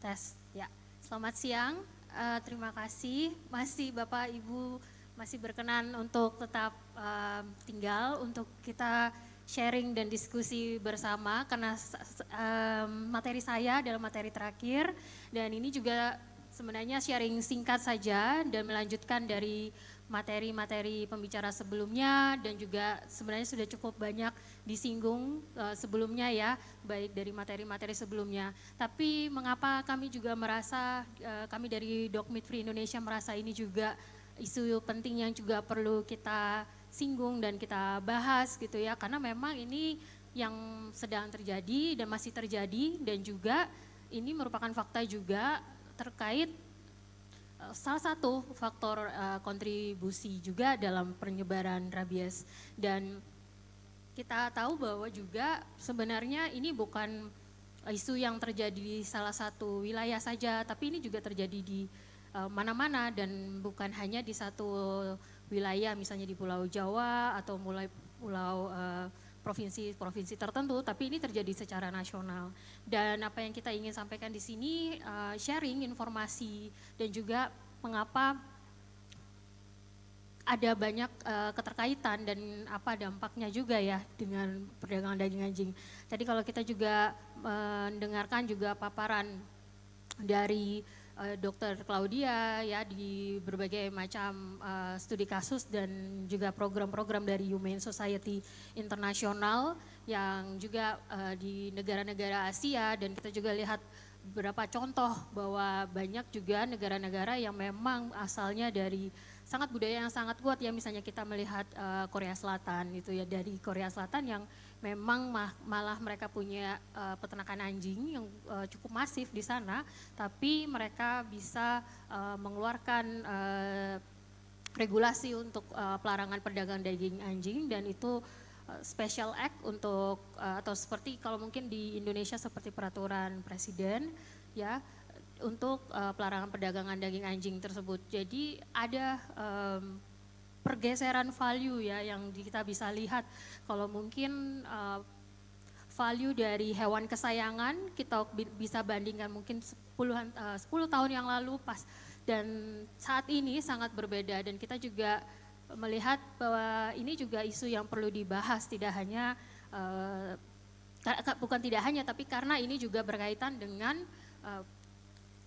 Tes, ya. Selamat siang, terima kasih masih Bapak Ibu masih berkenan untuk tetap tinggal untuk kita sharing dan diskusi bersama karena materi saya adalah materi terakhir dan ini juga sebenarnya sharing singkat saja dan melanjutkan dari materi-materi pembicara sebelumnya dan juga sebenarnya sudah cukup banyak disinggung sebelumnya ya, baik dari materi-materi sebelumnya. Tapi mengapa kami juga merasa, kami dari Dokmit Free Indonesia merasa ini juga isu penting yang juga perlu kita singgung dan kita bahas gitu ya, karena memang ini yang sedang terjadi dan masih terjadi dan juga ini merupakan fakta juga terkait salah satu faktor kontribusi juga dalam penyebaran rabies dan kita tahu bahwa juga sebenarnya ini bukan isu yang terjadi di salah satu wilayah saja, tapi ini juga terjadi di mana-mana dan bukan hanya di satu wilayah, misalnya di Pulau Jawa atau mulai pulau provinsi-provinsi tertentu, tapi ini terjadi secara nasional. Dan apa yang kita ingin sampaikan di sini sharing informasi dan juga mengapa ada banyak keterkaitan dan apa dampaknya juga ya dengan perdagangan daging anjing. Tadi kalau kita juga mendengarkan juga paparan dari Dr. Claudia ya di berbagai macam studi kasus dan juga program-program dari Humane Society Internasional yang juga di negara-negara Asia dan kita juga lihat beberapa contoh bahwa banyak juga negara-negara yang memang asalnya dari sangat budaya yang sangat kuat ya, misalnya kita melihat Korea Selatan itu ya, dari Korea Selatan yang memang malah mereka punya peternakan anjing yang cukup masif di sana, tapi mereka bisa mengeluarkan regulasi untuk pelarangan perdagangan daging anjing dan itu special act untuk atau seperti kalau mungkin di Indonesia seperti peraturan presiden ya untuk pelarangan perdagangan daging anjing tersebut. Jadi ada pergeseran value ya yang kita bisa lihat kalau mungkin value dari hewan kesayangan kita bisa bandingkan mungkin 10 tahun yang lalu pas dan saat ini sangat berbeda dan kita juga melihat bahwa ini juga isu yang perlu dibahas tidak hanya bukan tidak hanya tapi karena ini juga berkaitan dengan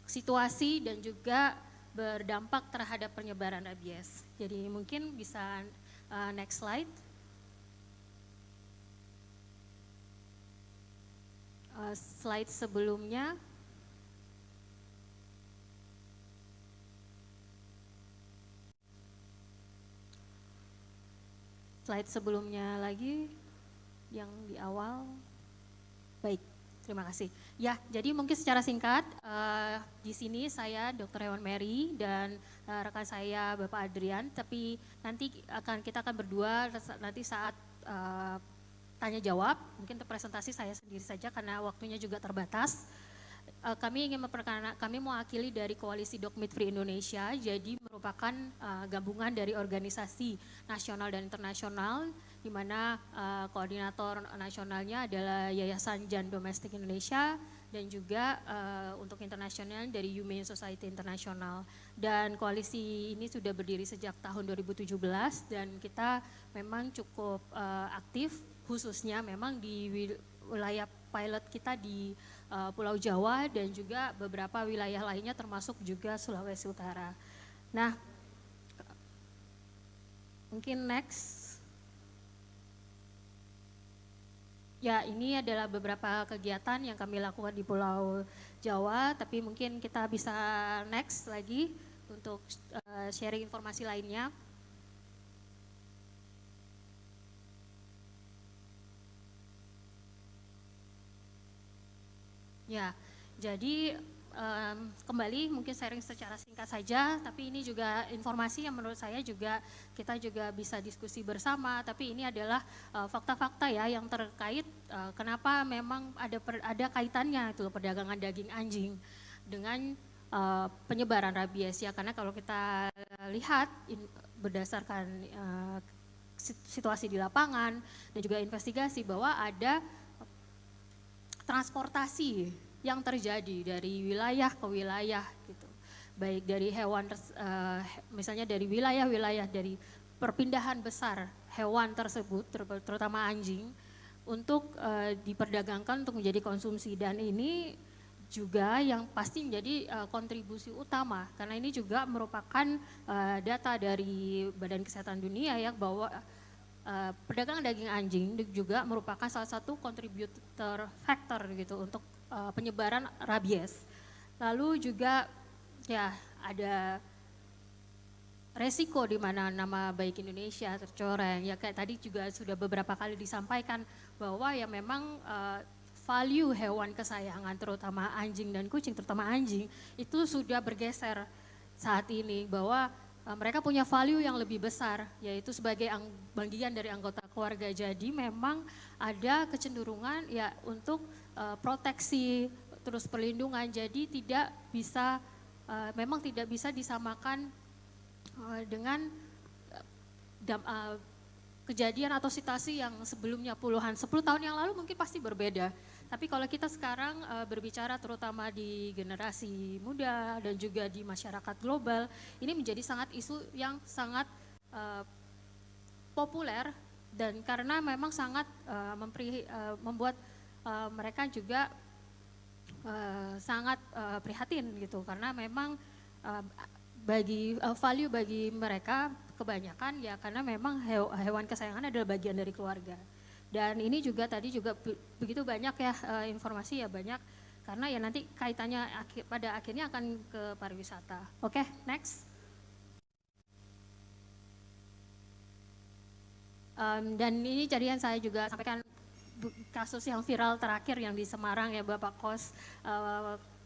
situasi dan juga berdampak terhadap penyebaran rabies. Jadi mungkin bisa next slide. Slide sebelumnya. Slide sebelumnya lagi yang di awal. Baik, terima kasih. Ya, jadi mungkin secara singkat di sini saya Dr. Hewan Mary dan rekan saya Bapak Adrian, tapi nanti kita akan berdua nanti saat tanya jawab, mungkin untuk presentasi saya sendiri saja karena waktunya juga terbatas. Kami ingin memperkenalkan, kami mewakili dari Koalisi Dokmit Free Indonesia, jadi merupakan gabungan dari organisasi nasional dan internasional, di mana koordinator nasionalnya adalah Yayasan Jan Domestik Indonesia, dan juga untuk internasional dari Humane Society Internasional. Dan koalisi ini sudah berdiri sejak tahun 2017, dan kita memang cukup aktif, khususnya memang di wilayah pilot kita di Pulau Jawa dan juga beberapa wilayah lainnya termasuk juga Sulawesi Utara. Nah, mungkin next. Ya, ini adalah beberapa kegiatan yang kami lakukan di Pulau Jawa, tapi mungkin kita bisa next lagi untuk sharing informasi lainnya. Ya, jadi kembali mungkin sharing secara singkat saja, tapi ini juga informasi yang menurut saya juga kita juga bisa diskusi bersama, tapi ini adalah fakta-fakta ya yang terkait kenapa memang ada kaitannya itu perdagangan daging anjing dengan penyebaran rabies ya, karena kalau kita lihat berdasarkan situasi di lapangan dan juga investigasi bahwa ada transportasi yang terjadi dari wilayah ke wilayah gitu. Baik dari hewan, misalnya dari wilayah-wilayah, dari perpindahan besar hewan tersebut, terutama anjing, untuk diperdagangkan untuk menjadi konsumsi. Dan ini juga yang pasti menjadi kontribusi utama, karena ini juga merupakan data dari Badan Kesehatan Dunia ya, bahwa perdagangan daging anjing juga merupakan salah satu kontributor faktor gitu untuk penyebaran rabies. Lalu juga ya ada resiko di mana nama baik Indonesia tercoreng. Ya kayak tadi juga sudah beberapa kali disampaikan bahwa ya memang value hewan kesayangan terutama anjing dan kucing, terutama anjing itu sudah bergeser saat ini, bahwa mereka punya value yang lebih besar, yaitu sebagai bagian dari anggota keluarga. Jadi memang ada kecenderungan ya untuk proteksi terus perlindungan. Jadi tidak bisa memang tidak bisa disamakan dengan kejadian atau situasi yang sebelumnya 10 tahun yang lalu mungkin pasti berbeda. Tapi kalau kita sekarang berbicara terutama di generasi muda dan juga di masyarakat global, ini menjadi sangat isu yang sangat populer, dan karena memang sangat membuat mereka juga sangat prihatin gitu, karena memang bagi value bagi mereka kebanyakan ya karena memang hewan kesayangan adalah bagian dari keluarga. Dan ini juga tadi juga begitu banyak ya informasi ya banyak, karena ya nanti kaitannya pada akhirnya akan ke pariwisata. Oke, next. Dan ini tadi yang saya juga sampaikan kasus yang viral terakhir yang di Semarang ya, Bapak Kos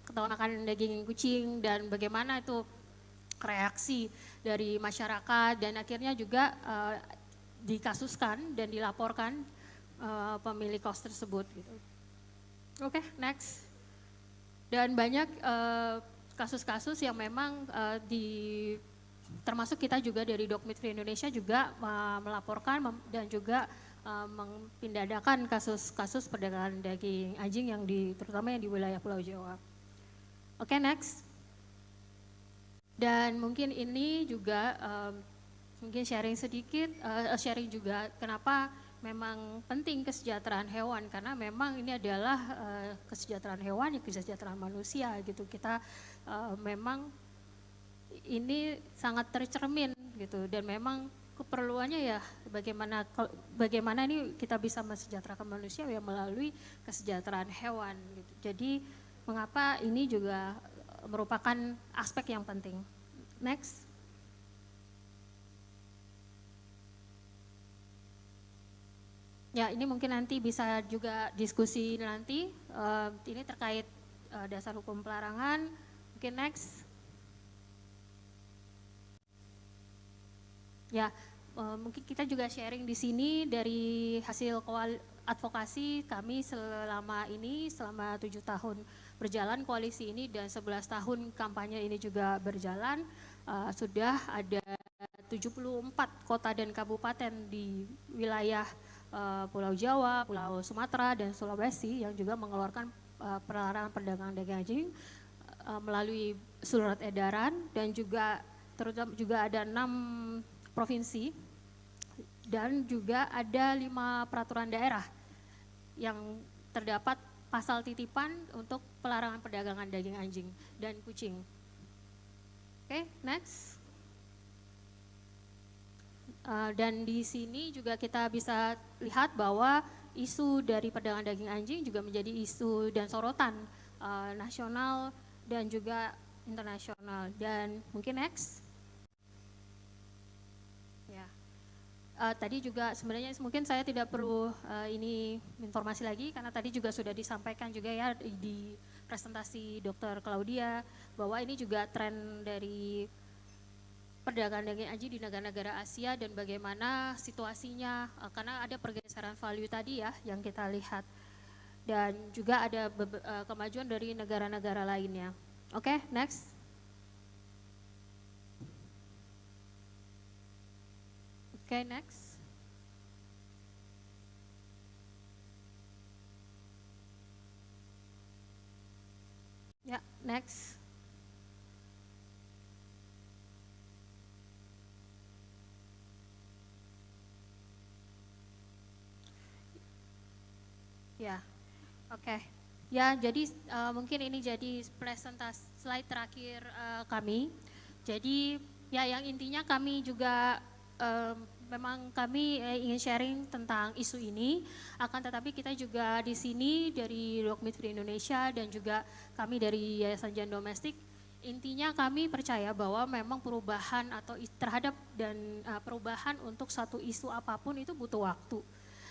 ketahuan makan daging kucing, dan bagaimana itu reaksi dari masyarakat, dan akhirnya juga dikasuskan dan dilaporkan pemilik kos tersebut gitu. Oke, next. Dan banyak kasus-kasus yang memang termasuk kita juga dari Dog Meat Free Indonesia juga melaporkan dan juga mempindahkan kasus-kasus perdagangan daging anjing yang terutama yang di wilayah Pulau Jawa. Oke, next. Dan mungkin ini juga mungkin sharing sedikit, sharing juga kenapa memang penting kesejahteraan hewan, karena memang ini adalah kesejahteraan hewan, kesejahteraan manusia gitu. Kita memang ini sangat tercermin gitu, dan memang keperluannya ya bagaimana ini kita bisa mensejahterakan manusia ya melalui kesejahteraan hewan gitu. Jadi mengapa ini juga merupakan aspek yang penting. Next. Ya, ini mungkin nanti bisa juga diskusi nanti. Ini terkait dasar hukum pelarangan. Mungkin next. Ya, mungkin kita juga sharing di sini dari hasil advokasi kami selama 7 tahun berjalan koalisi ini, dan 11 tahun kampanye ini juga berjalan. Sudah ada 74 kota dan kabupaten di wilayah Pulau Jawa, Pulau Sumatera, dan Sulawesi yang juga mengeluarkan pelarangan perdagangan daging anjing melalui surat edaran, dan juga terutama juga ada 6 provinsi dan juga ada 5 peraturan daerah yang terdapat pasal titipan untuk pelarangan perdagangan daging anjing dan kucing. Oke, next. Dan di sini juga kita bisa lihat bahwa isu dari perdagangan daging anjing juga menjadi isu dan sorotan nasional dan juga internasional. Dan mungkin next. Ya. Tadi juga sebenarnya mungkin saya tidak perlu ini informasi lagi, karena tadi juga sudah disampaikan juga ya di presentasi Dr. Claudia bahwa ini juga tren dari perdagangan daging anjing di negara-negara Asia dan bagaimana situasinya, karena ada pergeseran value tadi ya yang kita lihat, dan juga ada kemajuan dari negara-negara lainnya. Oke, next. Oke, next. Next. Ya, oke. Ya, jadi mungkin ini jadi presentasi slide terakhir kami. Jadi ya yang intinya kami juga memang kami ingin sharing tentang isu ini, akan tetapi kita juga di sini dari Dog Meat Free Indonesia dan juga kami dari Yayasan Jan Domestik, intinya kami percaya bahwa memang perubahan atau terhadap dan perubahan untuk satu isu apapun itu butuh waktu.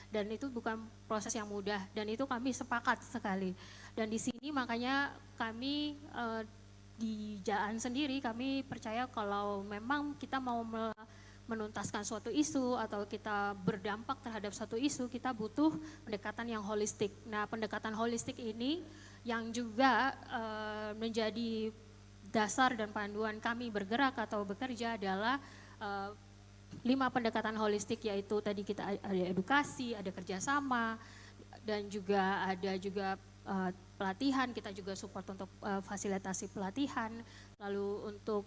Dan itu bukan proses yang mudah dan itu kami sepakat sekali. Dan di sini makanya kami di Jaan sendiri kami percaya kalau memang kita mau menuntaskan suatu isu atau kita berdampak terhadap suatu isu, kita butuh pendekatan yang holistik. Nah, pendekatan holistik ini yang juga menjadi dasar dan panduan kami bergerak atau bekerja adalah 5 pendekatan holistik, yaitu tadi kita ada edukasi, ada kerjasama, dan juga ada juga pelatihan, kita juga support untuk fasilitasi pelatihan, lalu untuk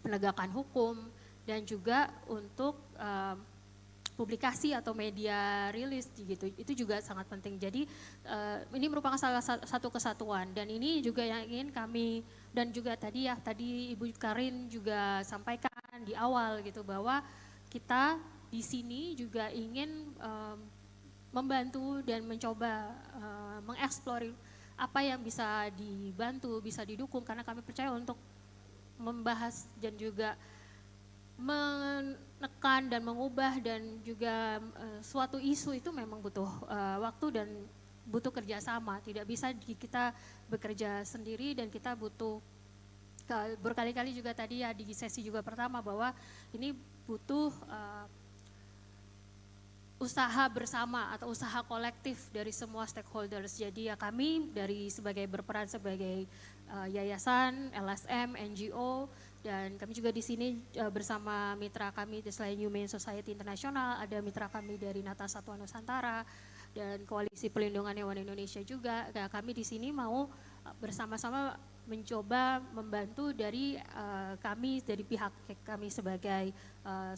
penegakan hukum, dan juga untuk publikasi atau media rilis gitu, itu juga sangat penting. Jadi ini merupakan salah satu kesatuan dan ini juga yang ingin kami dan juga tadi Ibu Karin juga sampaikan di awal gitu bahwa kita di sini juga ingin membantu dan mencoba mengeksplor apa yang bisa dibantu, bisa didukung karena kami percaya untuk membahas dan juga menekan dan mengubah dan juga suatu isu itu memang butuh waktu dan butuh kerjasama. Tidak bisa kita bekerja sendiri dan kita butuh berkali-kali juga tadi ya di sesi juga pertama bahwa ini butuh usaha bersama atau usaha kolektif dari semua stakeholders. Jadi ya kami dari berperan sebagai yayasan, LSM, NGO, dan kami juga di sini bersama mitra kami selain Humane Society Internasional, ada mitra kami dari Nata Satwa Nusantara dan Koalisi Pelindungan Hewan Indonesia juga. Nah, kami di sini mau bersama-sama mencoba membantu dari kami dari pihak kami sebagai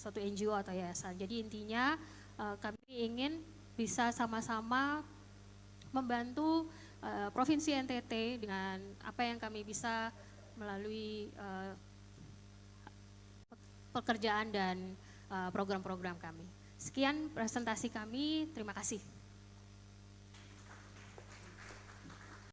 suatu NGO atau yayasan. Jadi intinya kami ingin bisa sama-sama membantu Provinsi NTT dengan apa yang kami bisa melalui pekerjaan dan program-program kami. Sekian presentasi kami, terima kasih.